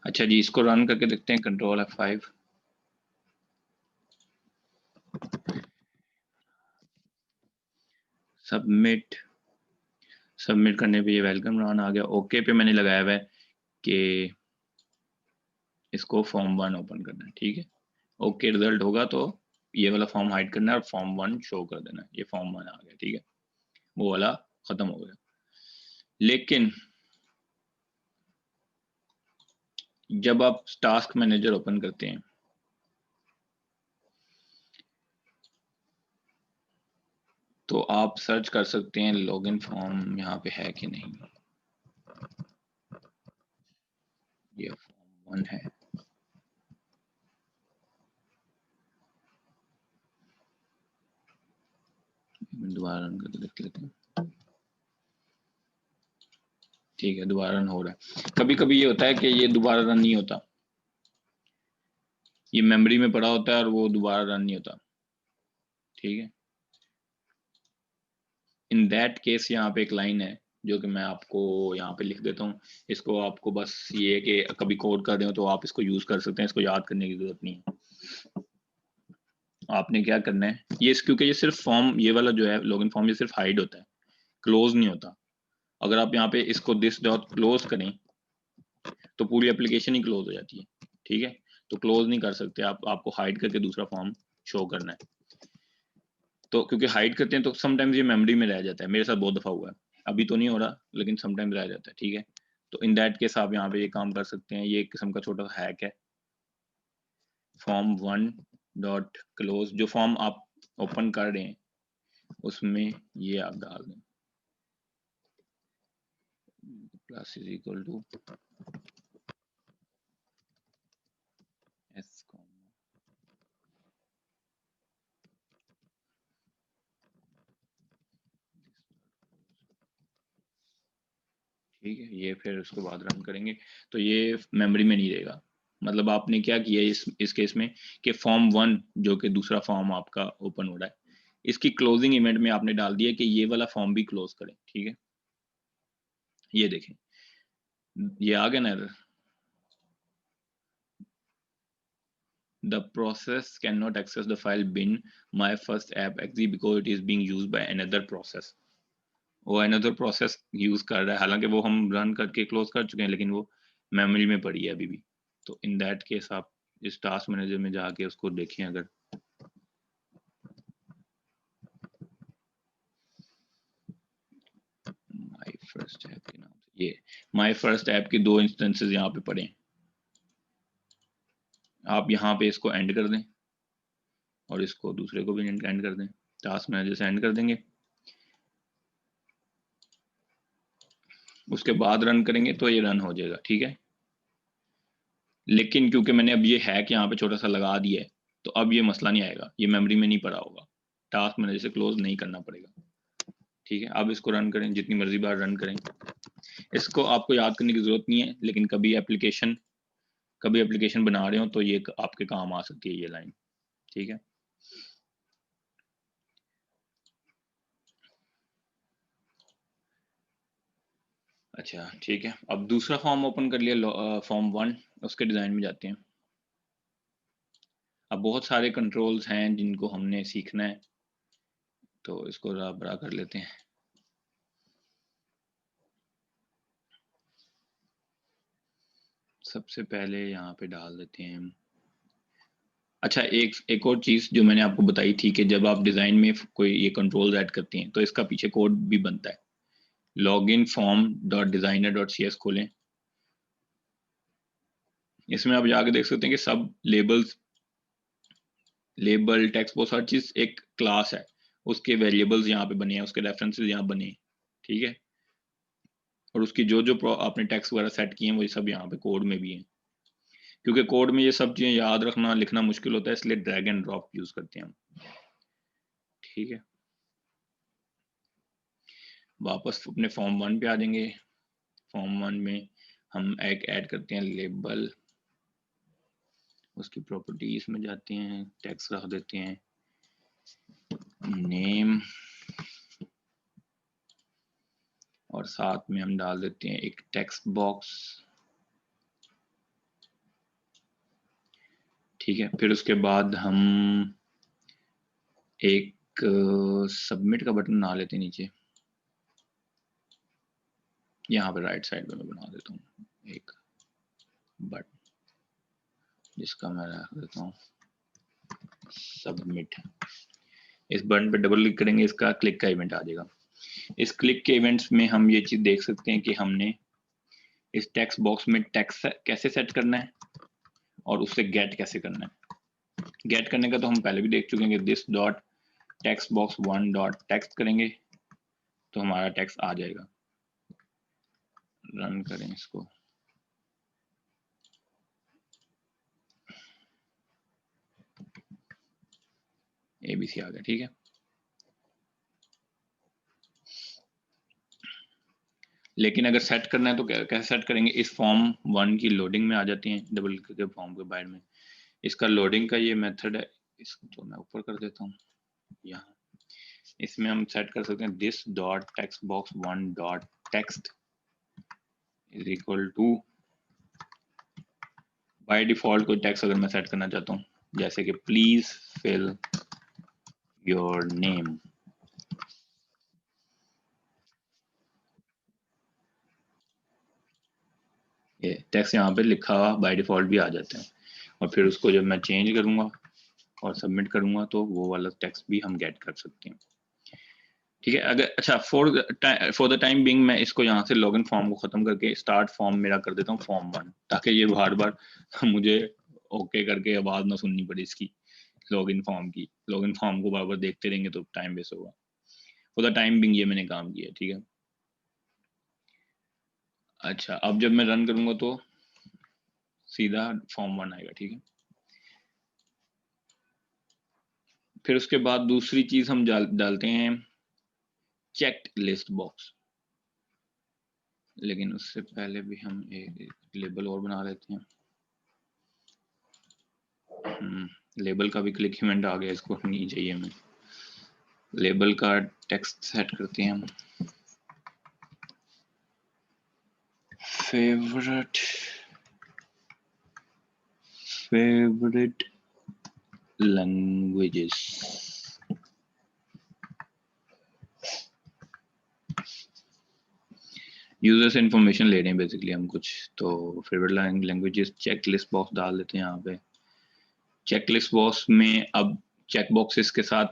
अच्छा जी, इसको रन करके देखते हैं, कंट्रोल F5। सबमिट करने पे ये वेलकम रन आ गया। ओके पे मैंने लगाया हुआ है कि इसको फॉर्म 1 ओपन करना है, ठीक है। ओके रिजल्ट होगा तो ये वाला फॉर्म हाइड करना है और फॉर्म 1 शो कर देना है। ये फॉर्म 1 आ गया, ठीक है, वो वाला खत्म हो गया। लेकिन जब आप टास्क मैनेजर ओपन करते हैं तो आप सर्च कर सकते हैं लॉगिन फॉर्म यहाँ पे है कि नहीं। ये फॉर्म 1 है, दोबारा रन करके देख लेते हैं। ठीक है, दोबारा रन हो रहा है। कभी कभी ये होता है कि ये दोबारा रन नहीं होता, ये मेमोरी में पड़ा होता है और वो दोबारा रन नहीं होता, ठीक है। इन दैट केस यहाँ पे एक लाइन है जो कि मैं आपको यहाँ पे लिख देता हूँ। इसको आपको बस ये कि कभी कोड कर रहे हो तो आप इसको यूज कर सकते हैं, इसको याद करने की जरूरत नहीं है। आपने क्या करना है, ये क्योंकि ये सिर्फ फॉर्म, ये वाला जो है लॉगिन फॉर्म, ये सिर्फ हाइड होता है, क्लोज नहीं होता। अगर आप यहाँ पे इसको दिस डॉट क्लोज करें तो पूरी एप्लीकेशन ही क्लोज हो जाती है, ठीक है। तो क्लोज नहीं कर सकते आप, आपको हाइड करके दूसरा फॉर्म शो करना है। तो क्योंकि हाइड करते हैं तो समटाइम्स ये मेमोरी में रह जाता है, मेरे साथ बहुत दफा हुआ है, अभी तो नहीं हो रहा लेकिन समटाइम्स रह जाता है, ठीक है। तो इन दैट केस आप यहाँ पे ये काम कर सकते हैं। ये एक किस्म का छोटा सा हैक है, फॉर्म 1 डॉट क्लोज, जो फॉर्म आप ओपन कर रहे हैं उसमें ये आप डाल दें, plus is equal to S, ठीक है। ये फिर उसके बाद रन करेंगे तो ये मेमोरी में नहीं रहेगा। मतलब आपने क्या किया इस केस में कि फॉर्म 1 जो कि दूसरा फॉर्म आपका ओपन हो रहा है, इसकी क्लोजिंग इवेंट में आपने डाल दिया कि ये वाला फॉर्म भी क्लोज करें, ठीक है। ये देखें, ये आ गया ना error, the process can not access the file bin my first app exe because it is being used by another process। वो अनदर प्रोसेस यूज कर रहा है, हालांकि वो हम रन करके क्लोज कर चुके हैं लेकिन वो मेमोरी में पड़ी है अभी भी। तो इन दैट केस आप इस टास्क मैनेजर में जाके उसको देखें। अगर माय फर्स्ट ऐप के नाम से, ये माय फर्स्ट ऐप की 2 इंस्टेंसेस यहाँ पे पड़े हैं, आप यहाँ पे इसको एंड कर दें और इसको दूसरे को भी एंड कर दें, टास्क मैनेजर से एंड कर देंगे। उसके बाद रन करेंगे तो ये रन हो जाएगा, ठीक है। लेकिन क्योंकि मैंने अब ये हैक यहाँ पे छोटा सा लगा दिया है तो अब ये मसला नहीं आएगा, ये मेमोरी में नहीं पड़ा होगा, टास्क मैनेजर से क्लोज नहीं करना पड़ेगा, ठीक है। अब इसको रन करें, जितनी मर्जी बार रन करें, इसको आपको याद करने की जरूरत नहीं है, लेकिन कभी एप्लीकेशन बना रहे हो तो ये आपके काम आ सकती है ये लाइन, ठीक है। अच्छा ठीक है, अब दूसरा फॉर्म ओपन कर लिया, फॉर्म 1, उसके डिजाइन में जाते हैं। अब बहुत सारे कंट्रोल्स हैं जिनको हमने सीखना है, तो इसको बड़ा कर लेते हैं। सबसे पहले यहाँ पे डाल देते हैं हम, अच्छा एक और चीज जो मैंने आपको बताई थी कि जब आप डिजाइन में कोई ये कंट्रोल ऐड करते हैं तो इसका पीछे कोड भी बनता है। Login form dot designer dot C S खोलें, इसमें आप जाके देख सकते हैं कि सब लेबल टेक्स्ट बॉक्स हर चीज एक क्लास है, उसके वेरिएबल्स यहाँ पे बने हैं, उसके रेफरेंसेस यहाँ बने हैं, ठीक है। और उसकी जो जो आपने टेक्स्ट वगैरह सेट किए हैं वो सब यहाँ पे कोड में भी है। क्योंकि कोड में ये सब चीजें याद रखना लिखना मुश्किल होता है, इसलिए ड्रैग एंड ड्रॉप यूज करते हैं हम, ठीक है। वापस अपने फॉर्म 1 पे आ जाएंगे। फॉर्म 1 में हम एक ऐड करते हैं लेबल, उसकी प्रॉपर्टीज में जाते हैं, टेक्स्ट रख देते हैं नेम, और साथ में हम डाल देते हैं एक टेक्स्ट बॉक्स, ठीक है, फिर उसके बाद हम एक सबमिट का बटन बना लेते हैं नीचे, यहाँ पे राइट साइड पे मैं बना देता हूँ एक बटन, जिसका मैं रख देता हूँ सबमिट। इस बटन पे डबल क्लिक करेंगे, इसका क्लिक का इवेंट आ जाएगा। इस क्लिक के इवेंट्स में हम ये चीज देख सकते हैं कि हमने इस टेक्स्ट बॉक्स में टेक्स्ट कैसे सेट करना है और उससे गेट कैसे करना है। गेट करने का तो हम पहले भी देख चुके हैं कि this dot text box one dot text करेंगे तो हमारा टेक्स्ट आ जाएगा। रन करें इसको, ABC आ गया। ठीक है, लेकिन अगर सेट करना है तो कैसे सेट करेंगे। इस फॉर्म वन की लोडिंग में आ जाती है, डबल क्लिक के फॉर्म के बाहर में इसका लोडिंग का ये मेथड है। इसको तो मैं ऊपर कर देता हूँ, यहाँ इसमें हम सेट कर सकते हैं this dot text box one dot text is equal to, by default कोई टेक्स्ट अगर मैं सेट करना चाहता हूँ जैसे कि प्लीज फिल योर नेम, ये टेक्स्ट यहाँ पे लिखा हुआ बाय डिफॉल्ट भी आ जाता है। और फिर उसको जब मैं चेंज करूंगा और सबमिट करूंगा तो वो वाला टेक्स्ट भी हम गेट कर सकते हैं। ठीक है, अगर अच्छा फॉर द टाइम बिंग मैं इसको यहाँ से लॉगिन फॉर्म को खत्म करके स्टार्ट फॉर्म मेरा कर देता हूँ फॉर्म वन, ताकि ये बार बार मुझे ओके करके आवाज ना सुननी पड़े इसकी लॉगिन फॉर्म की। लॉगिन फॉर्म को बार बार देखते रहेंगे तो टाइम वेस्ट होगा। फॉर द टाइम बिंग ये मैंने काम किया। ठीक है, अच्छा अब जब मैं रन करूंगा तो सीधा फॉर्म वन आएगा। ठीक है, फिर उसके बाद दूसरी चीज हम डालते हैं चेक्ड लिस्ट बॉक्स, लेकिन उससे पहले भी हम एक लेबल और बना लेते हैं। लेबल का भी क्लिक इवेंट आ गया, इसको नहीं चाहिए हमें। लेबल का टेक्स्ट सेट करते हैं हम फेवरेट लैंग्वेजेस। यूजर से इंफॉर्मेशन ले रहे हैं बेसिकली हम कुछ, तो favourite languages check list box डाल देते हैं यहाँ पे। चेक लिस्ट बॉक्स में अब चेक बॉक्सेस के साथ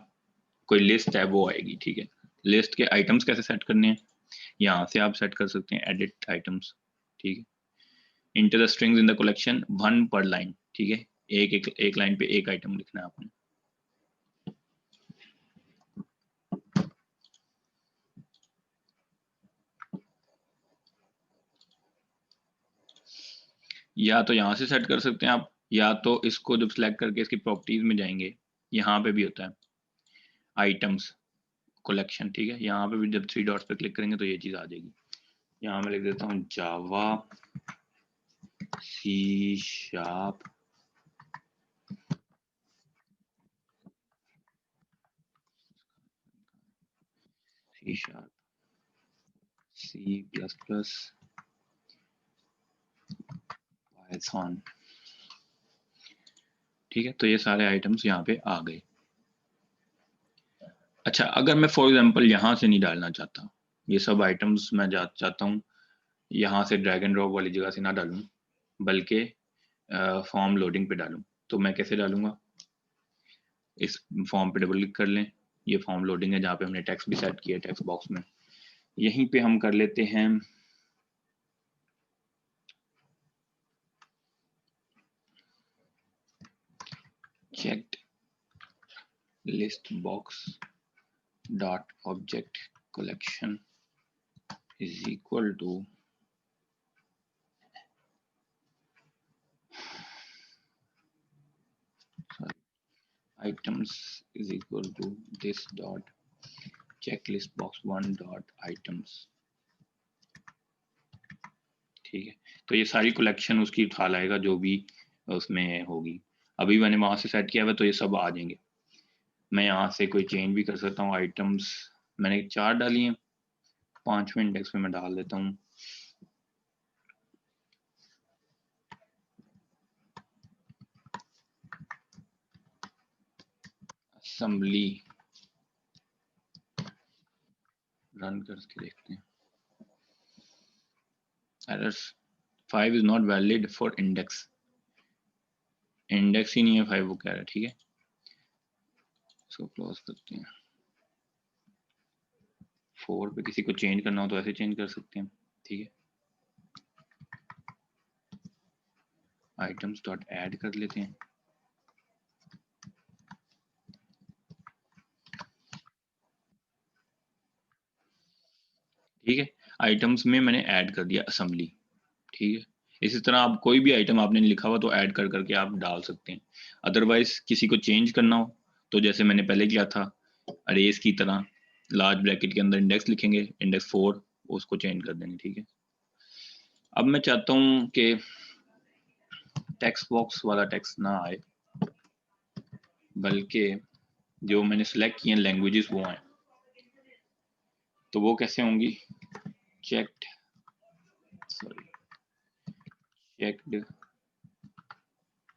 कोई लिस्ट है वो आएगी। ठीक है, लिस्ट के आइटम्स कैसे सेट करने हैं, यहाँ से आप सेट कर सकते हैं एडिट आइटम्स। ठीक है, enter the strings in the collection one पर लाइन। ठीक है, एक लाइन पे एक आइटम लिखना है आपने। या तो यहाँ से सेट कर सकते हैं आप, या तो इसको जब सिलेक्ट करके इसकी प्रॉपर्टीज में जाएंगे, यहाँ पे भी होता है आइटम्स कलेक्शन। ठीक है, यहाँ पे भी जब थ्री डॉट्स पे क्लिक करेंगे तो ये चीज आ जाएगी। यहाँ मैं लिख देता हूँ जावा सी शार्प C++ पाइथन। ठीक है, तो ये सारे आइटम्स यहाँ पे आ गए। अच्छा, अगर मैं फॉर एग्जांपल यहाँ से नहीं डालना चाहता, ये सब आइटम्स मैं चाहता हूँ यहाँ से ड्रैग एंड ड्रॉप वाली जगह से ना डालूं, बल्कि फॉर्म लोडिंग पे डालूं, तो मैं कैसे डालूंगा। इस फॉर्म पे डबल क्लिक कर लें, ये फॉर्म लोडिंग है जहाँ पे हमने टेक्स्ट भी सेट किया टेक्स्ट बॉक्स में। यहीं पे हम कर लेते हैं checked list box dot object collection is equal to items is equal to this dot checklist box one dot items। ठीक है, तो ये सारी कलेक्शन उसकी उठा लाएगा जो भी उसमें होगी। अभी मैंने वहां से सेट किया हुआ तो ये सब आ जाएंगे। मैं यहाँ से कोई चेंज भी कर सकता हूँ। आइटम्स मैंने 4 डाली हैं, 5वें इंडेक्स में मैं डाल देता हूँ असेंबली रन करके देखते हैं। Errors 5 is not valid for index, index ही नहीं है 5 वो कह रहा है। ठीक है, इसको क्लोज करते हैं। 4 पे किसी को चेंज करना हो तो ऐसे चेंज कर सकते हैं। ठीक है, आइटम्स डॉट ऐड कर लेते हैं। ठीक है, आइटम्स में मैंने ऐड कर दिया असेंबली। ठीक है, इसी तरह आप कोई भी आइटम आपने लिखा हुआ तो ऐड कर करके आप डाल सकते हैं। अदरवाइज किसी को चेंज करना हो तो जैसे मैंने पहले किया था अरेज की तरह, लार्ज ब्रैकेट के अंदर इंडेक्स लिखेंगे, इंडेक्स 4, उसको चेंज कर देंगे। ठीक है, अब मैं चाहता हूं कि टेक्स्ट बॉक्स वाला टेक्स्ट ना आए, बल्कि जो मैंने सिलेक्ट किए लैंग्वेजेस वो आए। तो वो कैसे होंगी? Checked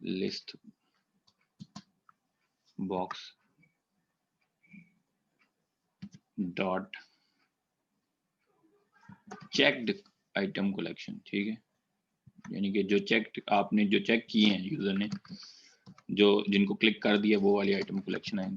list box dot checked item collection. ठीक है, यानी कि जो चेक आपने जो चेक किए हैं यूजर ने, जो जिनको क्लिक कर दिया वो वाली आइटम कलेक्शन है।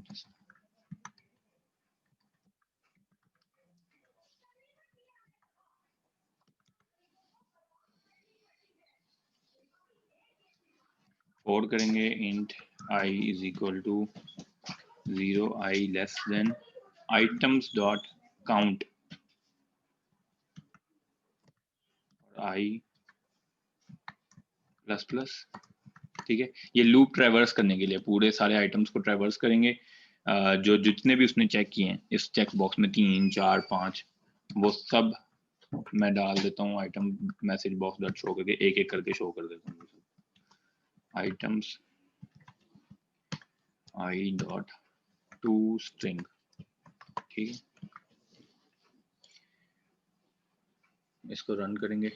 कोड करेंगे int i is equal to 0 i less than items dot count i plus plus. ठीक है, ये लूप ट्रैवर्स करने के लिए पूरे सारे आइटम्स को ट्रैवर्स करेंगे। जो जितने भी उसने चेक किए हैं इस चेक बॉक्स में 3 4 5 वो सब मैं डाल देता हूँ item message box dot show करके, एक एक करके शो कर देता हूँ। Items I dot to string. ठीक है, इसको रन करेंगे।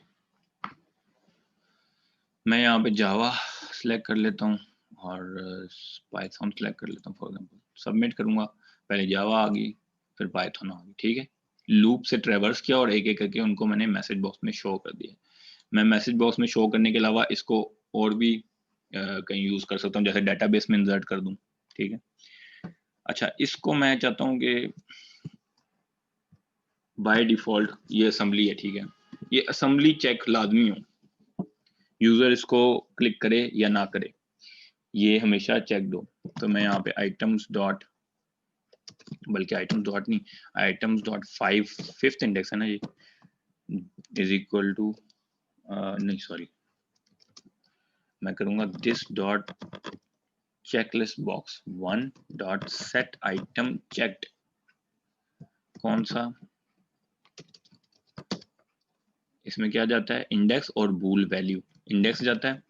मैं यहाँ पे जावा सिलेक्ट कर लेता हूँ और पाइथन सिलेक्ट कर लेता हूँ। फॉर एग्जांपल सबमिट करूँगा, पहले जावा आ गई फिर पाइथन आ गई। ठीक है, लूप से ट्रेवर्स किया और एक एक करके उनको मैंने मैसेज बॉक्स में शो कर दिया। मैं मैसेज बॉक्स में शो करने के अलावा इसको और भी कहीं यूज कर सकता हूँ, जैसे डेटाबेस में इंसर्ट कर दूं। ठीक है, अच्छा इसको मैं चाहता हूँ कि बाय डिफॉल्ट ये असेंबली है। ठीक है, ये असेंबली चेक लाजमी हो, यूजर इसको क्लिक करे या ना करे, ये हमेशा चेक दो। तो मैं यहाँ पे आइटम्स डॉट, बल्कि आइटम्स डॉट नहीं, आइटम्स डॉट 5 फिफ्थ इंडेक्स है ना ये, इज इक्वल टू नहीं सॉरी, मैं करूंगा this dot checklist box 1 dot set item checked. कौन सा? इसमें क्या जाता है? इंडेक्स और बूल वैल्यू। इंडेक्स जाता है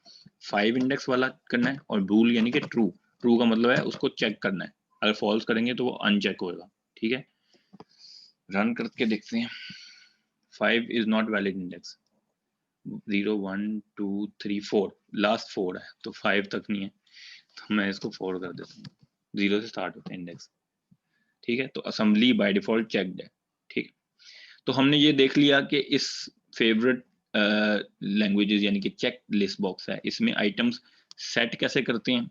5 इंडेक्स वाला करना है, और बूल यानी कि ट्रू। ट्रू का मतलब है उसको चेक करना है, अगर फॉल्स करेंगे तो वो अनचेक होगा। ठीक है, रन करके देखते हैं। 5 is not valid index, 0 1 2 3 4 last 4 है तो 5 तक नहीं है, तो मैं इसको 4 कर देता हूँ। 0 से स्टार्ट होता है इंडेक्स। ठीक है, तो असेंबली बाय डिफॉल्ट चेक्ड है। ठीक, तो हमने ये देख लिया कि इस फेवरेट लैंग्वेजेस यानी कि चेक लिस्ट बॉक्स है, इसमें आइटम्स सेट कैसे करते हैं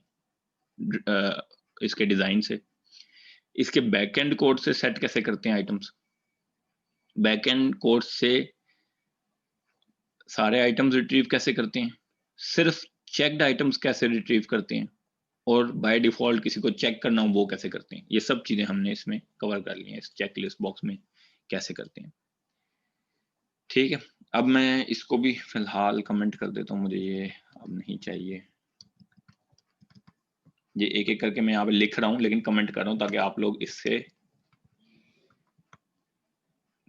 इसके डिजाइन से। इसके बैकएंड कोड से सेट कैसे करते हैं आइटम्स, बैकएंड कोड से सारे आइटम्स रिट्रीव कैसे करते हैं, सिर्फ चेक्ड आइटम्स कैसे रिट्रीव करते हैं, और बाय डिफॉल्ट किसी को चेक करना हो वो कैसे करते हैं। ये सब चीजें हमने इसमें कवर कर ली हैं, इस चेक लिस्ट बॉक्स में कैसे करते हैं। ठीक है, अब मैं इसको भी फिलहाल कमेंट कर देता हूँ, मुझे ये अब नहीं चाहिए। ये एक एक करके मैं यहाँ पे लिख रहा हूँ लेकिन कमेंट कर रहा हूँ ताकि आप लोग इससे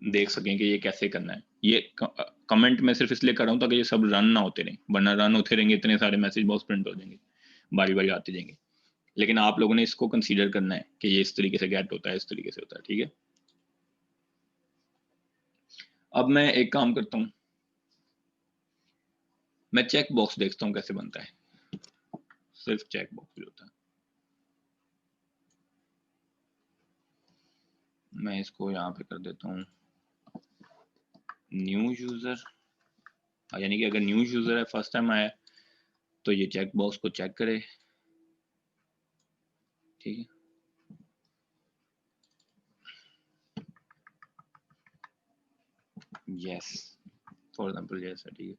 देख सकें कि ये कैसे करना है। ये कमेंट मैं सिर्फ इसलिए कर रहा हूँ ताकि ये सब रन ना होते रहें, वरना रन होते रहेंगे इतने सारे मैसेज बॉक्स प्रिंट हो जाएंगे, बारी बारी आते जाएंगे। लेकिन आप लोगों ने इसको कंसीडर करना है कि ये इस तरीके से गेट होता है, इस तरीके से होता है। ठीक है, अब मैं एक काम करता हूँ, मैं चेक बॉक्स देखता हूँ कैसे बनता है। सिर्फ चेक बॉक्स भी होता है। मैं इसको यहाँ पे कर देता हूँ न्यू यूजर, यानी कि अगर न्यू यूजर है, फर्स्ट टाइम आया, तो ये चेक बॉक्स को चेक करे, ठीक है। यस, फॉर एग्जाम्पल यस है, ठीक है।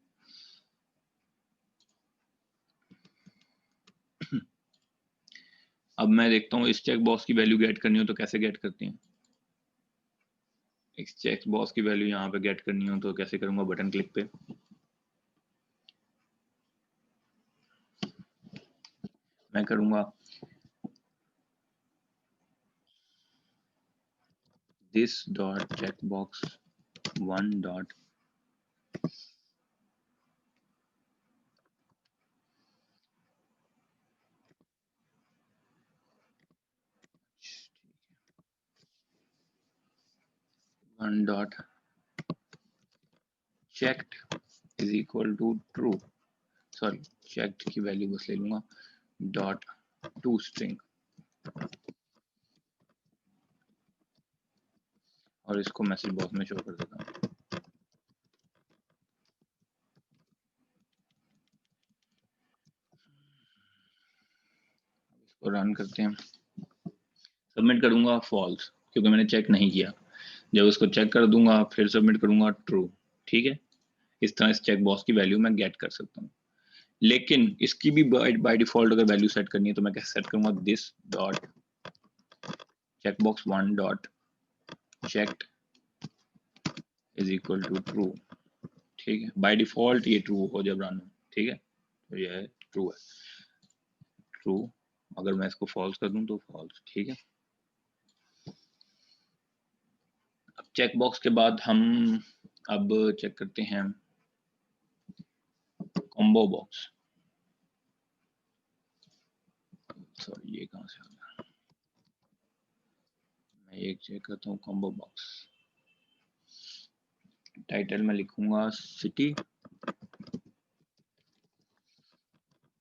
अब मैं देखता हूँ इस चेक बॉक्स की वैल्यू गेट करनी हो तो कैसे गेट करते हैं। इस चेक बॉक्स की वैल्यू यहाँ पे गेट करनी हो तो कैसे करूंगा, बटन क्लिक पे मैं करूंगा this dot checkbox 1 dot one dot checked is equal to true, sorry checked की वैल्यू बस ले लूंगा dot to string, और इसको मैसेज बॉक्स में शो कर देता हूँ। इसको रन करते हैं, सबमिट करूंगा फॉल्स क्योंकि मैंने चेक नहीं किया, जब उसको चेक कर दूंगा फिर सबमिट करूंगा ट्रू, ठीक है। इस तरह इस चेक बॉक्स की वैल्यू मैं गेट कर सकता हूँ। लेकिन इसकी भी बाय डिफॉल्ट अगर वैल्यू सेट करनी है तो मैं कैसे सेट करूंगा, this dot checkbox 1 dot checked is equal to true, ठीक है। बाय डिफॉल्ट ये ट्रू हो जब रन हो, ठीक है, तो ये है ट्रू है, ट्रू। अगर मैं इसको फॉल्स कर दूं तो फॉल्स, ठीक है। अब चेक बॉक्स के बाद हम अब चेक करते हैं कॉम्बो बॉक्स, सॉरी ये कहां से आ गया, मैं एक चेक करता हूँ कॉम्बो बॉक्स। टाइटल में लिखूंगा सिटी,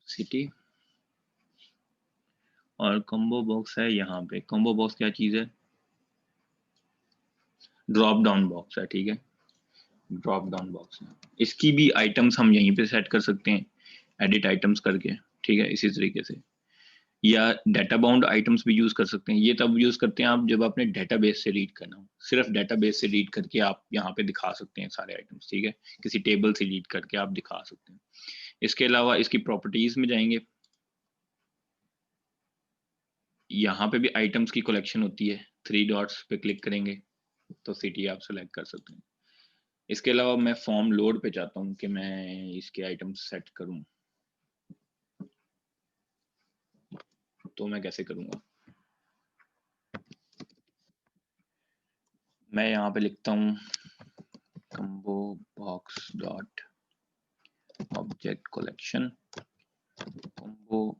सिटी, और कॉम्बो बॉक्स है यहाँ पे। कॉम्बो बॉक्स क्या चीज है, ड्रॉप डाउन बॉक्स है, ठीक है, ड्रॉप डाउन बॉक्स है। इसकी भी आइटम्स हम यहीं पे सेट कर सकते हैं एडिट आइटम्स करके, ठीक है, इसी तरीके से। या डाटा बाउंड आइटम्स भी यूज कर सकते हैं। ये तब यूज करते हैं आप जब आपने डेटाबेस से रीड करना हो, सिर्फ डेटाबेस से रीड करके आप यहाँ पे दिखा सकते हैं सारे आइटम्स, ठीक है, किसी टेबल से रीड करके आप दिखा सकते हैं। इसके अलावा इसकी प्रॉपर्टीज में जाएंगे, यहाँ पे भी आइटम्स की कलेक्शन होती है, 3 डॉट्स पे क्लिक करेंगे तो सिटी आप सेलेक्ट कर सकते हैं। इसके अलावा मैं फॉर्म लोड पे चाहता हूँ कि मैं इसके आइटम्स सेट करूँ, तो मैं कैसे करूँगा, मैं यहाँ पे लिखता हूँ combo box dot object collection, combo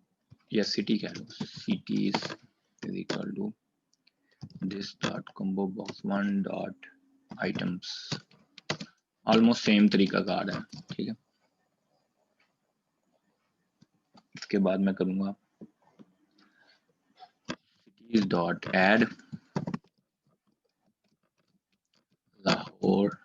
या सिटी कह लो, city is equal to this dot combo box 1 dot items, almost same तरीका कार है, ठीक है। इसके बाद मैं करूँगा cities dot add Lahore,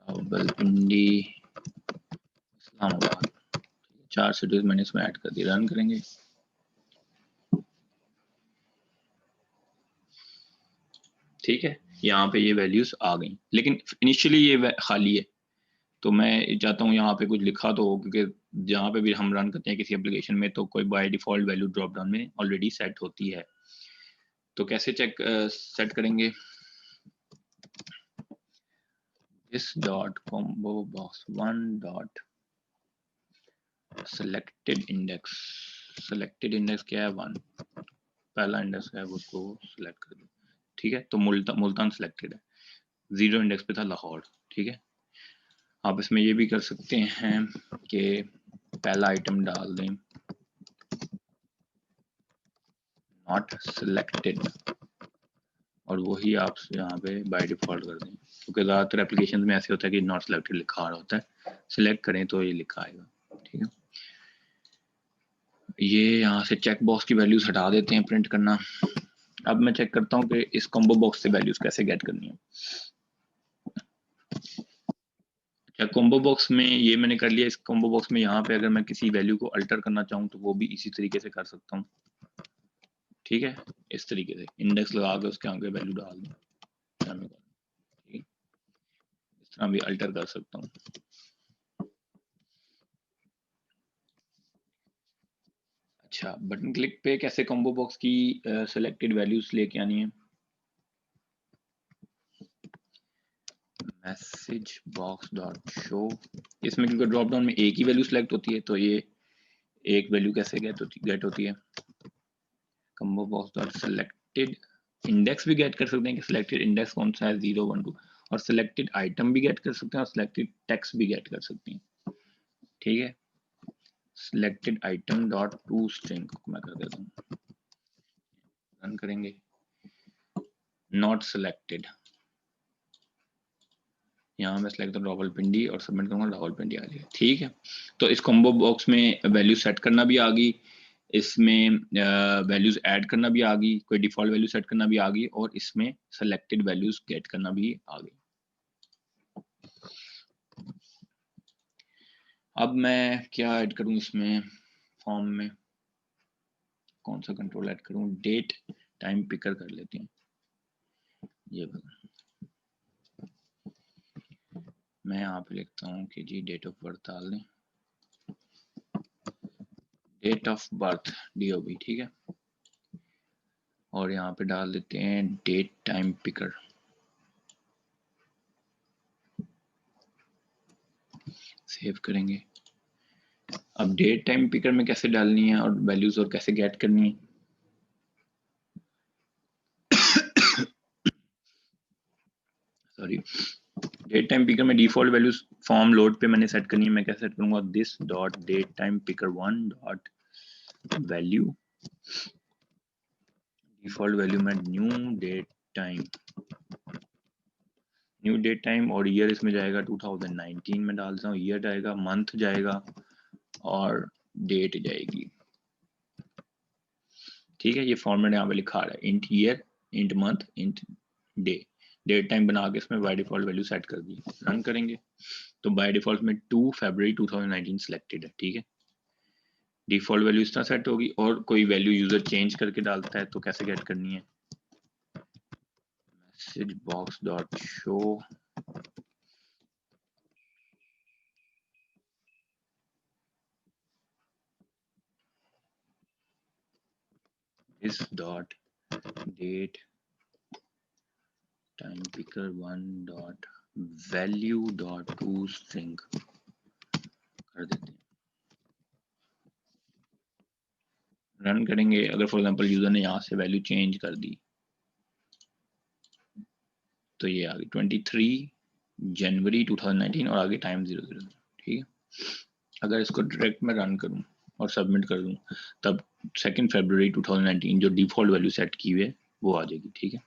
Rawalpindi, Islamabad, 4 cities मैंने इसमें ऐड कर दी। रन करेंगे, ठीक है, यहाँ पे ये वैल्यूज आ गई, लेकिन इनिशियली ये खाली है, तो मैं चाहता हूँ यहाँ पे कुछ लिखा तो हो, क्योंकि जहाँ पे भी हम रन करते हैं किसी एप्लीकेशन में तो कोई by default value drop down में ऑलरेडी सेट होती है। तो कैसे चेक सेट करेंगे, this dot combo box 1 dot selected index, selected index क्या है, 1, पहला इंडेक्स है उसको सेलेक्ट कर दो, ठीक है। तो मुल्तान सेलेक्टेड है, 0 इंडेक्स पे था लाहौर, ठीक है। आप इसमें ये भी कर सकते हैं कि पहला आइटम डाल दें नॉट सिलेक्टेड, और वही आप यहाँ पे बाय डिफॉल्ट कर दें, क्योंकि ज़्यादातर एप्लीकेशन में ऐसे होता है कि नॉट सिलेक्टेड लिखा आ रहा होता है, सिलेक्ट करें तो ये लिखा आएगा, ठीक है। ये यहाँ से चेक बॉक्स की वैल्यूज हटा देते हैं प्रिंट करना। अब मैं चेक करता हूँ कि इस कॉम्बो बॉक्स से वैल्यूज कैसे गेट करनी है। अच्छा, कॉम्बो बॉक्स में ये मैंने कर लिया। इस कॉम्बो बॉक्स में यहाँ पे अगर मैं किसी वैल्यू को अल्टर करना चाहूँ तो वो भी इसी तरीके से कर सकता हूँ। ठीक है, इस तरीके से इंडेक्स लगा के उसके आगे वैल्यू डाल दूँ, ठीक, इस तरह भी अल्टर कर सकता हूँ। अच्छा, बटन क्लिक पे कैसे कॉम्बो बॉक्स की सिलेक्टेड वैल्यूज लेके आनी है। मैसेज बॉक्स डॉट शो, इसमें क्योंकि ड्रॉप डाउन में एक ही वैल्यू सिलेक्ट होती है तो ये एक वैल्यू कैसे गेट होती है। Combo box dot selected index भी गेट कर सकते हैं कि सिलेक्टेड इंडेक्स कौन सा है 0 1 2, और सिलेक्टेड आइटम भी गेट कर सकते हैं और सिलेक्टेड टेक्स्ट भी गेट कर सकते हैं। ठीक है, selected item dot to string मैं कर देता हूँ, रन करेंगे। नॉट सिलेक्टेड, यहाँ मैं सिलेक्ट रावलपिंडी और सबमिट करूंगा, रावलपिंडी आ जाएगा। ठीक है, तो इस कॉम्बो बॉक्स में वैल्यू सेट करना भी आ गई, इसमें वैल्यूज ऐड करना भी आ गई, कोई डिफॉल्ट वैल्यू सेट करना भी आ गई, और इसमें सेलेक्टेड वैल्यूज गेट करना भी आ गई। अब मैं क्या ऐड करूं इसमें, फॉर्म में कौन सा कंट्रोल ऐड करूं, डेट टाइम पिकर कर लेते हैं। ये मैं यहाँ पे लिखता हूँ कि जी डेट ऑफ बर्थ डाल दें, डेट ऑफ बर्थ DOB, ठीक है, और यहाँ पे डाल देते हैं डेट टाइम पिकर। सेव करेंगे। अब डेट टाइम पिकर में कैसे डालनी है और वैल्यूज और कैसे गेट करनी है। सॉरी, डेट टाइम पिकर में डिफॉल्ट वैल्यूज फॉर्म लोड पे मैंने सेट करनी है। मैं कैसे सेट करूंगा, this dot date time picker 1 dot value, default value में न्यू डेट टाइम और ईयर इसमें जाएगा 2019 में डालता हूँ, ईयर जाएगा, मंथ जाएगा और डेट जाएगी। ठीक है, ये फॉर्मेट यहाँ पे लिखा रहा है, int year, int month, int day. Date time बना के इसमें बाय डिफॉल्ट वैल्यू सेट कर दी, रन करेंगे तो बाय डिफॉल्ट में 2 फरवरी 2019 सिलेक्टेड है। ठीक है, डिफॉल्ट वैल्यू इस तरह सेट होगी, और कोई वैल्यू यूजर चेंज करके डालता है तो कैसे गेट करनी है। Message box dot show this dot date time picker 1 dot value dot to string कर देते हैं, रन करेंगे। अगर फॉर एग्जांपल यूजर ने यहाँ से वैल्यू चेंज कर दी तो ये आ गई 23 जनवरी 2019 और आगे टाइम 00। ठीक है, अगर इसको डायरेक्ट में रन करूं और सबमिट कर दूं तब 2 फरवरी 2019 जो डिफॉल्ट वैल्यू सेट की हुई है वो आ जाएगी। ठीक है,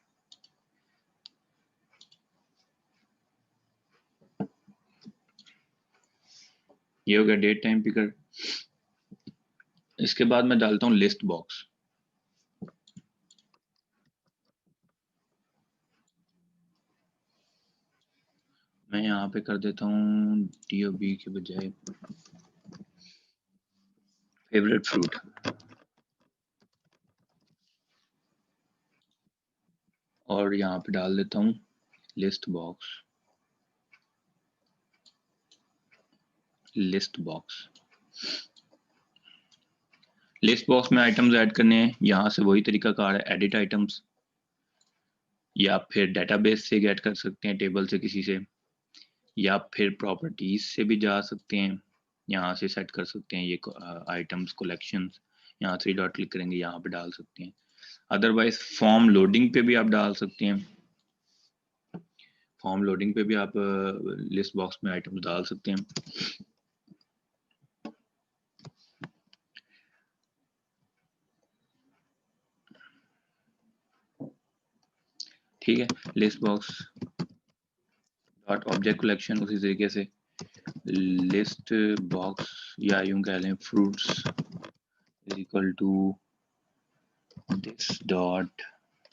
ये हो गया डेट टाइम पिकर। इसके बाद मैं डालता हूँ लिस्ट बॉक्स। मैं यहाँ पे कर देता हूँ DOB के बजाय फेवरेट फ्रूट, और यहाँ पे डाल देता हूँ लिस्ट बॉक्स, लिस्ट बॉक्स में आइटम्स ऐड करने हैं। यहाँ से वही तरीका कार है, एडिट आइटम्स, या फिर डेटाबेस से गेट कर सकते हैं, टेबल से किसी से, या फिर प्रॉपर्टीज से भी जा सकते हैं, यहाँ से सेट कर सकते हैं ये आइटम्स कलेक्शंस। यहाँ 3 डॉट क्लिक करेंगे, यहाँ पे डाल सकते हैं। अदरवाइज फॉर्म लोडिंग पे भी आप डाल सकते हैं, फॉर्म लोडिंग पे भी आप लिस्ट बॉक्स में आइटम्स डाल सकते हैं। ठीक है, list box dot object collection उसी तरीके से लिस्ट बॉक्स, या यूं कह लें fruits equal to this dot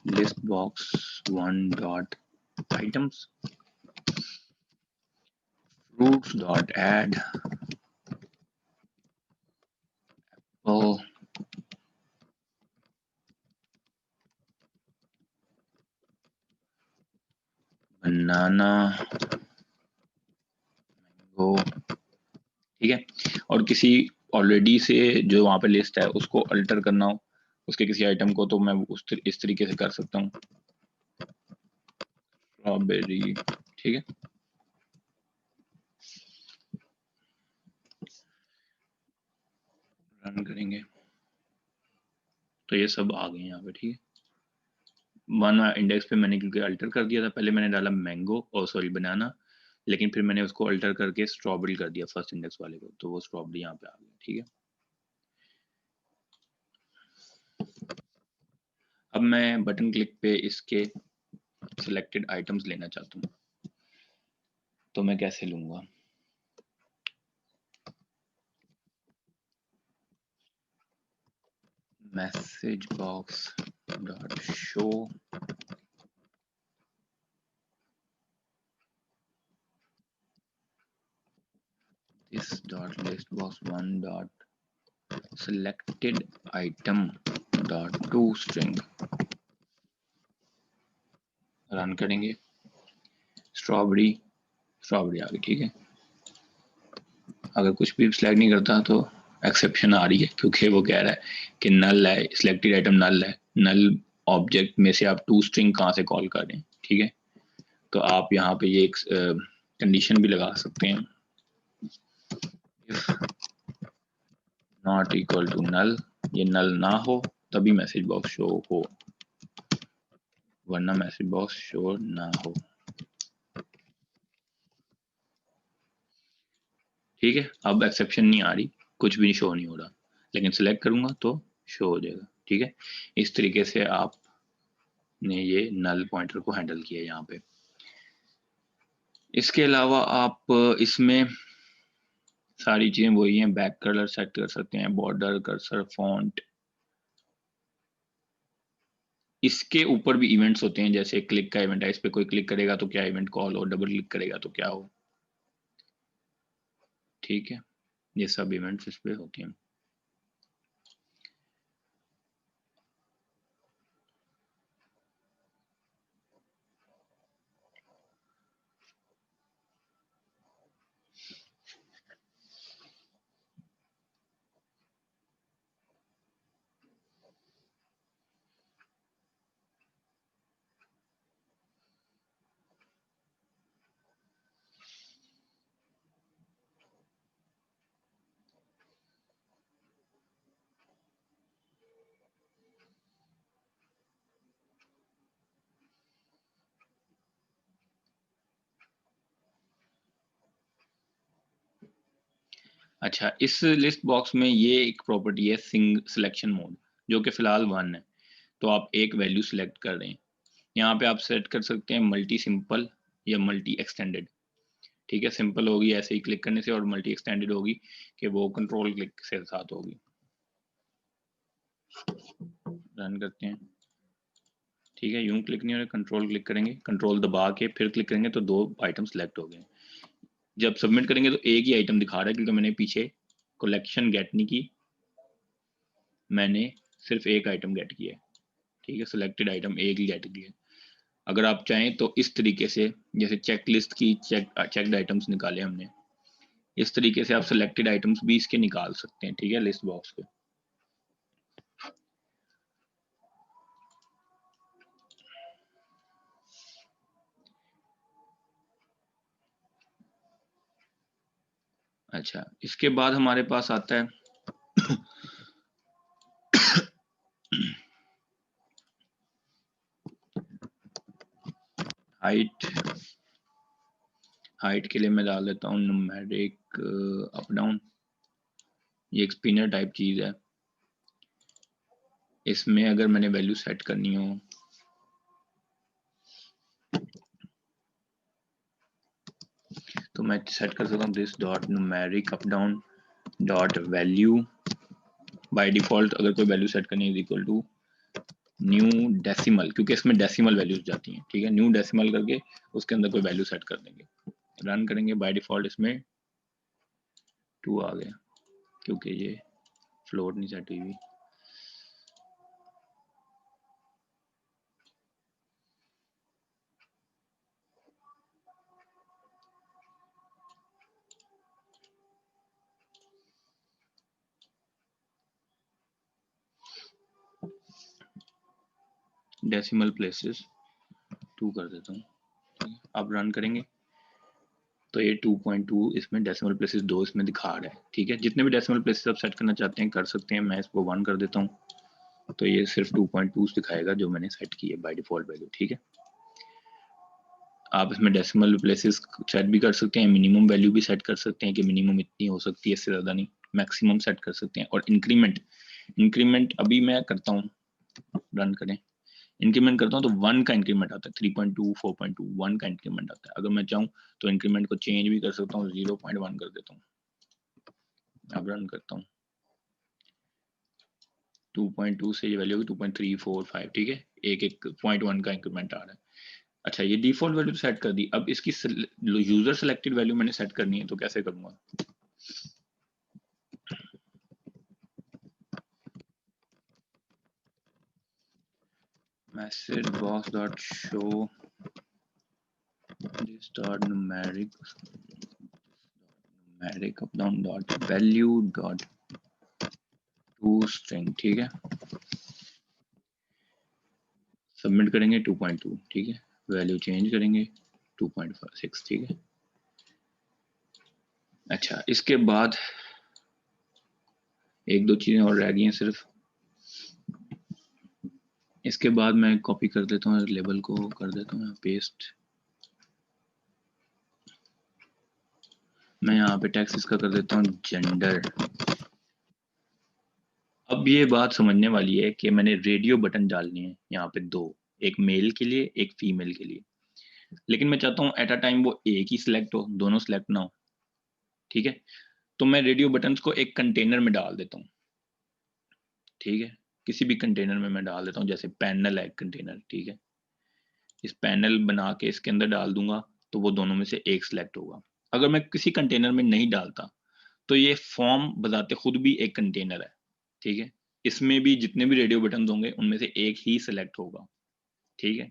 list box 1 dot items fruits dot add apple banana mango, ठीक है। और किसी ऑलरेडी से जो वहां पे लिस्ट है उसको अल्टर करना हो उसके किसी आइटम को, तो मैं इस तरीके से कर सकता हूँ, स्ट्रॉबेरी, ठीक है। रन करेंगे तो ये सब आ गए यहाँ पे, ठीक है। वन इंडेक्स पे मैंने क्योंकि अल्टर कर दिया था, पहले मैंने डाला मैंगो और सॉरी बनाना, लेकिन फिर मैंने उसको अल्टर करके स्ट्रॉबेरी कर दिया फर्स्ट इंडेक्स वाले को, तो वो स्ट्रॉबेरी यहाँ पे आ गया, ठीक है। अब मैं बटन क्लिक पे इसके सिलेक्टेड आइटम्स लेना चाहता हूँ, तो मैं कैसे लूंगा? Message box dot show this dot list box 1 dot selected item dot to string, run करेंगे, स्ट्रॉबेरी स्ट्रॉबेरी आ गई, ठीक है। अगर कुछ भी सिलेक्ट नहीं करता तो एक्सेप्शन आ रही है, क्योंकि वो कह रहा है कि नल है, सिलेक्टेड आइटम नल है, नल ऑब्जेक्ट में से आप टू स्ट्रिंग कहाँ से कॉल कर रहे हैं, ठीक है। तो आप यहाँ पे ये एक कंडीशन भी लगा सकते हैं, नॉट इक्वल टू नल, ये नल ना हो तभी मैसेज बॉक्स शो हो, वरना मैसेज बॉक्स शो ना हो, ठीक है। अब एक्सेप्शन नहीं आ रही, कुछ भी शो नहीं हो रहा, लेकिन सिलेक्ट करूंगा तो शो हो जाएगा, ठीक है। इस तरीके से आपने ये नल पॉइंटर को हैंडल किया यहाँ पे। इसके अलावा आप इसमें सारी चीजें वही हैं, बैक कलर सेट कर सकते हैं, बॉर्डर, कर्सर, फॉन्ट। इसके ऊपर भी इवेंट्स होते हैं, जैसे क्लिक का इवेंट है, इस पे कोई क्लिक करेगा तो क्या इवेंट कॉल हो, डबल क्लिक करेगा तो क्या हो, ठीक है। ये सब इवेंट्स इस पे होते हैं। अच्छा, इस लिस्ट बॉक्स में ये एक प्रॉपर्टी है सिलेक्शन मोड, जो कि फिलहाल 1 है। तो आप एक वैल्यू सिलेक्ट कर रहे हैं, यहाँ पे आप सेट कर सकते हैं मल्टी सिंपल या मल्टी एक्सटेंडेड, ठीक है। सिंपल होगी ऐसे ही क्लिक करने से, और मल्टी एक्सटेंडेड होगी कि वो कंट्रोल क्लिक से साथ होगी। रन करते हैं, ठीक है। यूं क्लिक नहीं हो रहा, कंट्रोल क्लिक करेंगे, कंट्रोल दबा के फिर क्लिक करेंगे तो 2 आइटम सिलेक्ट हो गए। जब सबमिट करेंगे तो एक ही आइटम दिखा रहा है, क्योंकि मैंने पीछे कलेक्शन गेट नहीं की, मैंने सिर्फ एक आइटम गेट किया है, ठीक है। सिलेक्टेड आइटम एक ही गेट किया। अगर आप चाहें तो इस तरीके से, जैसे चेक लिस्ट की चेक्ड आइटम्स निकाले हमने, इस तरीके से आप सिलेक्टेड आइटम्स भी इसके निकाल सकते हैं, ठीक है, लिस्ट बॉक्स पे। अच्छा, इसके बाद हमारे पास आता है हाइट। हाइट के लिए मैं डाल देता हूँ न्यूमेरिक अप डाउन, ये एक स्पिनर टाइप चीज है। इसमें अगर मैंने वैल्यू सेट करनी हो तो मैं सेट कर सकता हूँ this dot numeric up down dot value by default अगर कोई वैल्यू सेट करनी है is equal to new decimal, क्योंकि इसमें डेसिमल वैल्यूज जाती हैं, ठीक है। न्यू डेसिमल करके उसके अंदर कोई वैल्यू सेट कर देंगे, रन करेंगे। बाय डिफॉल्ट इसमें 2 आ गया, क्योंकि ये फ्लोट नहीं सेट हुई। डेसिमल प्लेसेस 2 कर देता हूँ। अब रन करेंगे तो ये 2.2 इसमें डेसिमल प्लेसेस 2 इसमें दिखा रहा है, ठीक है। जितने भी डेसिमल प्लेसेस आप सेट करना चाहते हैं कर सकते हैं। मैं इसको 1 कर देता हूँ तो ये सिर्फ 2.2 दिखाएगा जो मैंने सेट की है बाय डिफॉल्ट वैल्यू, ठीक है। आप इसमें डेसिमल प्लेसेस सेट भी कर सकते हैं, मिनिमम वैल्यू भी सेट कर सकते हैं कि मिनिमम इतनी हो सकती है, इससे ज़्यादा नहीं। मैक्सिमम सेट कर सकते हैं। और इंक्रीमेंट अभी मैं करता हूँ, रन करें, इंक्रीमेंट करता हूँ तो 1 का इंक्रीमेंट आता है, 3.2 4.2 1 का इंक्रीमेंट आता है। अगर मैं चाहूँ तो इंक्रीमेंट को चेंज भी कर सकता हूँ, 0.1 कर देता हूँ। अब रन करता हूँ, 2.2 से ये वैल्यू होगी 2.345, ठीक है। एक 0.1 का इंक्रीमेंट आ रहा है। अच्छा, ये डिफॉल्ट वैल्यू सेट कर दी। अब इसकी यूजर सेलेक्टेड वैल्यू मैंने सेट करनी है, तो कैसे करूंगा? message box dot show this dot numeric up down dot value dot to string, ठीक है। सबमिट करेंगे 2.2, ठीक है। वैल्यू चेंज करेंगे 2.6, ठीक है। अच्छा, इसके बाद एक दो चीजें और रह गई हैं सिर्फ। इसके बाद मैं कॉपी कर देता हूँ, लेबल को कर देता हूँ पेस्ट। मैं यहाँ पे टेक्स्ट इसका कर देता हूँ जेंडर। अब ये बात समझने वाली है कि मैंने रेडियो बटन डालने हैं यहाँ पे 2, एक मेल के लिए एक फीमेल के लिए। लेकिन मैं चाहता हूँ एट अ टाइम वो एक ही सिलेक्ट हो, दोनों सिलेक्ट ना हो, ठीक है। तो मैं रेडियो बटन्स को एक कंटेनर में डाल देता हूँ, ठीक है। किसी भी कंटेनर में मैं डाल देता हूँ, जैसे पैनल है कंटेनर, ठीक है। इस पैनल बना के इसके अंदर डाल दूंगा तो वो दोनों में से एक सिलेक्ट होगा। अगर मैं किसी कंटेनर में नहीं डालता तो ये फॉर्म बताते खुद भी एक कंटेनर है, ठीक है। इसमें भी जितने भी रेडियो बटन होंगे उनमें से एक ही सिलेक्ट होगा, ठीक है।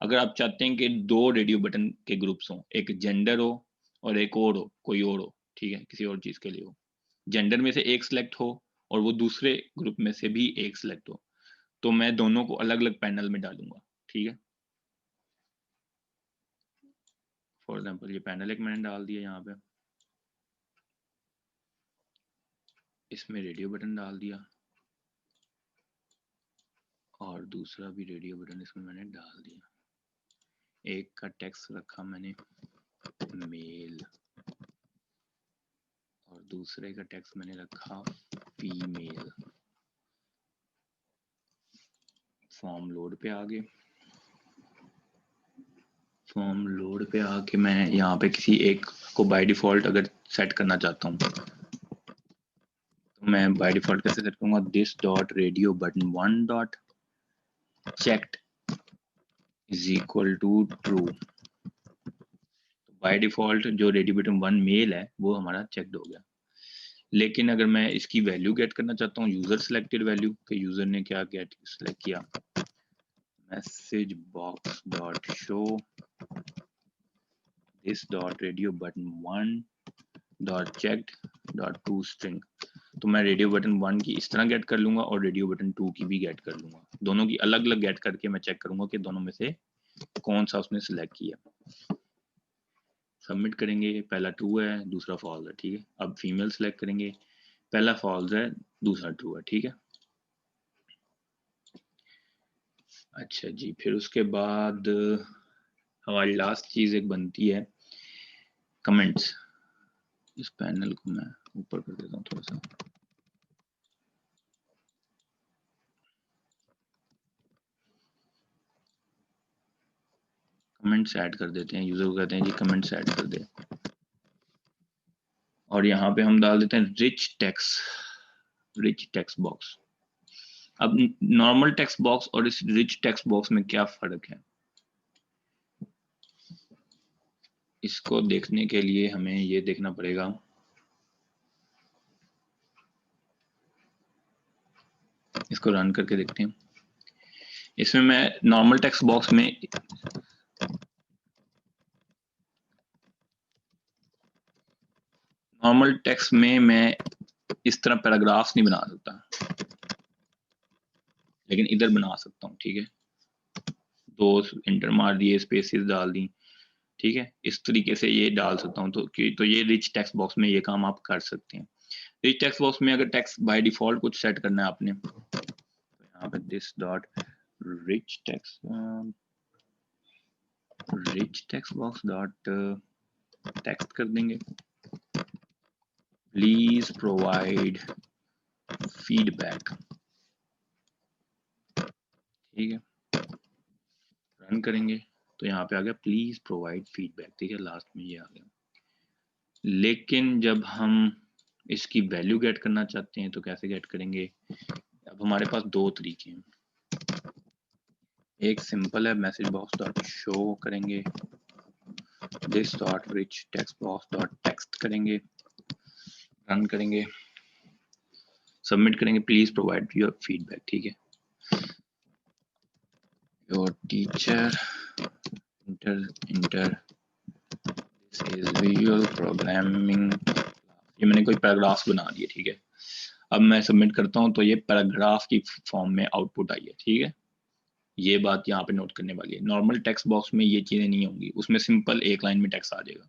अगर आप चाहते हैं कि 2 रेडियो बटन के ग्रुप्स हों, एक जेंडर हो और एक और हो, कोई और हो, ठीक है, किसी और चीज के लिए हो, जेंडर में से एक सिलेक्ट हो और वो दूसरे ग्रुप में से भी एक सिलेक्ट हो, तो मैं दोनों को अलग अलग पैनल में डालूंगा, ठीक है। फॉर एग्जाम्पल ये पैनल एक मैंने डाल दिया यहाँ पे, इसमें रेडियो बटन डाल दिया और दूसरा भी रेडियो बटन इसमें मैंने डाल दिया। एक का टेक्स्ट रखा मैंने मेल और दूसरे का टेक्स्ट मैंने रखा फीमेल। फॉर्म लोड पे आ गए। फॉर्म लोड पे आके मैं यहाँ पे किसी एक को बाय डिफॉल्ट अगर सेट करना चाहता हूँ तो मैं बाय डिफॉल्ट कैसे सेट करूँगा? This dot radio button 1 dot checked is equal to true. By default जो रेडियो बटन 1 मेल है वो हमारा चेक्ड हो गया। लेकिन अगर मैं इसकी वैल्यू गेट करना चाहता हूँ, यूजर सिलेक्टेड वैल्यू, कि यूजर ने क्या गेट सिलेक्ट किया, message box dot show this dot radio button 1 dot checked dot to string. तो मैं रेडियो बटन 1 की इस तरह गेट कर लूंगा और रेडियो बटन 2 की भी गेट कर लूंगा। दोनों की अलग अलग गेट करके मैं चेक करूंगा कि दोनों में से कौन सा उसने सिलेक्ट किया। सबमिट करेंगे, पहला ट्रू है दूसरा फॉल्स है, ठीक है। अब फीमेल सिलेक्ट करेंगे, पहला फॉल्स है दूसरा ट्रू है, ठीक है। अच्छा जी, फिर उसके बाद हमारी लास्ट चीज एक बनती है कमेंट्स। इस पैनल को मैं ऊपर कर देता हूँ थोड़ा सा। कमेंट्स ऐड कर देते हैं, यूजर को कहते हैं जी कमेंट्स ऐड कर दे और यहाँ पे हम डाल देते हैं rich text rich text box. अब नॉर्मल टेक्स्ट बॉक्स और इस रिच टेक्स्ट बॉक्स में क्या फर्क है, इसको देखने के लिए हमें ये देखना पड़ेगा। इसको रन करके देखते हैं। इसमें मैं नॉर्मल टेक्स्ट बॉक्स में मैं इस तरह पैराग्राफ्स नहीं बना सकता, लेकिन इधर बना सकता हूँ। ठीक है, दो इंटर मार दिए, स्पेसेस डाल दी, ठीक है, इस तरीके से ये डाल सकता हूँ। तो ये रिच टेक्स्ट बॉक्स में ये काम आप कर सकते हैं। रिच टेक्स्ट बॉक्स में अगर टेक्स्ट बाय डिफॉल्ट कुछ सेट करना है आपने, तो यहाँ पे this dot rich text box dot text कर देंगे, प्लीज प्रोवाइड फीडबैक। ठीक है, रन करेंगे तो यहाँ पे आ गया प्लीज प्रोवाइड फीडबैक। ठीक है, लास्ट में ये आ गया। लेकिन जब हम इसकी वैल्यू गेट करना चाहते हैं तो कैसे गेट करेंगे? अब हमारे पास दो तरीके हैं। एक सिंपल है, मैसेज बॉक्स डॉट शो करेंगे, this dot rich text box dot text करेंगे, रन करेंगे, सबमिट करेंगे, प्लीज प्रोवाइड योर फीडबैक। ठीक है, your teacher inter this is visual programming. ये मैंने कोई पैराग्राफ बना दिए। ठीक है, अब मैं सबमिट करता हूँ तो ये पैराग्राफ की फॉर्म में आउटपुट आई है। ठीक है, ये बात यहाँ पे नोट करने वाली है। नॉर्मल टेक्स्ट बॉक्स में ये चीजें नहीं होंगी, उसमें सिंपल एक लाइन में टेक्स्ट आ जाएगा।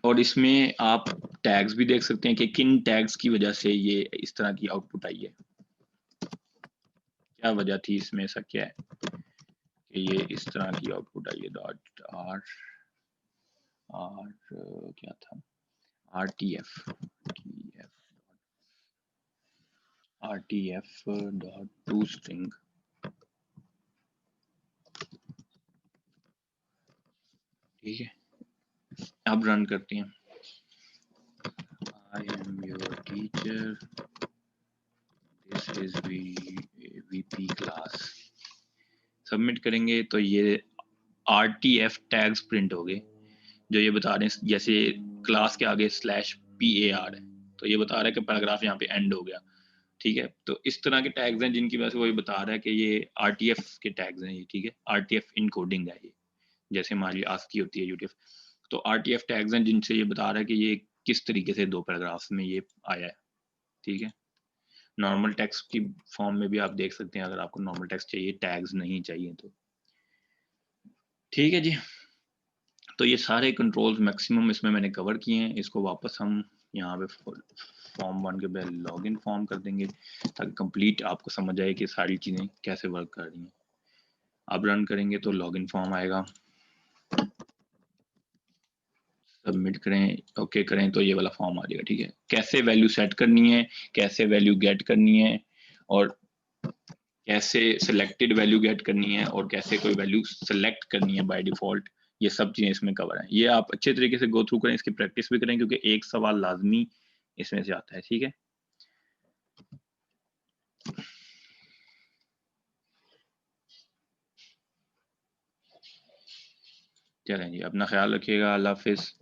और इसमें आप टैग्स भी देख सकते हैं कि किन टैग्स की वजह से ये इस तरह की आउटपुट आई है, क्या वजह थी इसमें, ऐसा क्या है कि ये इस तरह की आउटपुट आई है। डॉट आर आर क्या था, RTF डॉट टू स्ट्रिंग। ठीक है, अब रन करते हैं। I am your teacher, this is VP class. Submit करेंगे तो ये RTF टैग्स प्रिंट हो गए, जो ये बता रहे हैं, जैसे क्लास के आगे /PAR है तो ये बता रहा है कि पैराग्राफ यहाँ पे एंड हो गया। ठीक है, तो इस तरह के टैग्स हैं जिनकी वजह से वो ये बता रहा है कि ये RTF के टैग्स हैं ये। ठीक है, RTF इनकोडिंग है ये, जैसे हमारी आस्की होती है UTF, तो RTF टैग्स हैं जिनसे ये बता रहा है कि ये किस तरीके से दो पैराग्राफ्स में ये आया है। ठीक है, नॉर्मल टेक्स्ट की फॉर्म में भी आप देख सकते हैं, अगर आपको नॉर्मल टेक्स्ट चाहिए, टैग्स नहीं चाहिए तो। ठीक है जी, तो ये सारे कंट्रोल्स मैक्सिमम इसमें मैंने कवर किए हैं। इसको वापस हम यहाँ पे फॉर्म 1 के बाद लॉगिन फॉर्म कर देंगे ताकि कंप्लीट आपको समझ आए कि सारी चीज़ें कैसे वर्क कर रही हैं। अब रन करेंगे तो लॉगिन फॉर्म आएगा, सबमिट करें, ओके करें तो ये वाला फॉर्म आ जाएगा। ठीक है, कैसे वैल्यू सेट करनी है, कैसे वैल्यू गेट करनी है, और कैसे सिलेक्टेड वैल्यू गेट करनी है, और कैसे कोई वैल्यू सेलेक्ट करनी है बाय डिफॉल्ट, ये सब चीजें इसमें कवर है। ये आप अच्छे तरीके से गो थ्रू करें, इसकी प्रैक्टिस भी करें, क्योंकि एक सवाल लाजमी इसमें से आता है। ठीक है, चलें जी, अपना ख्याल रखिएगा, अल्लाह हाफिज।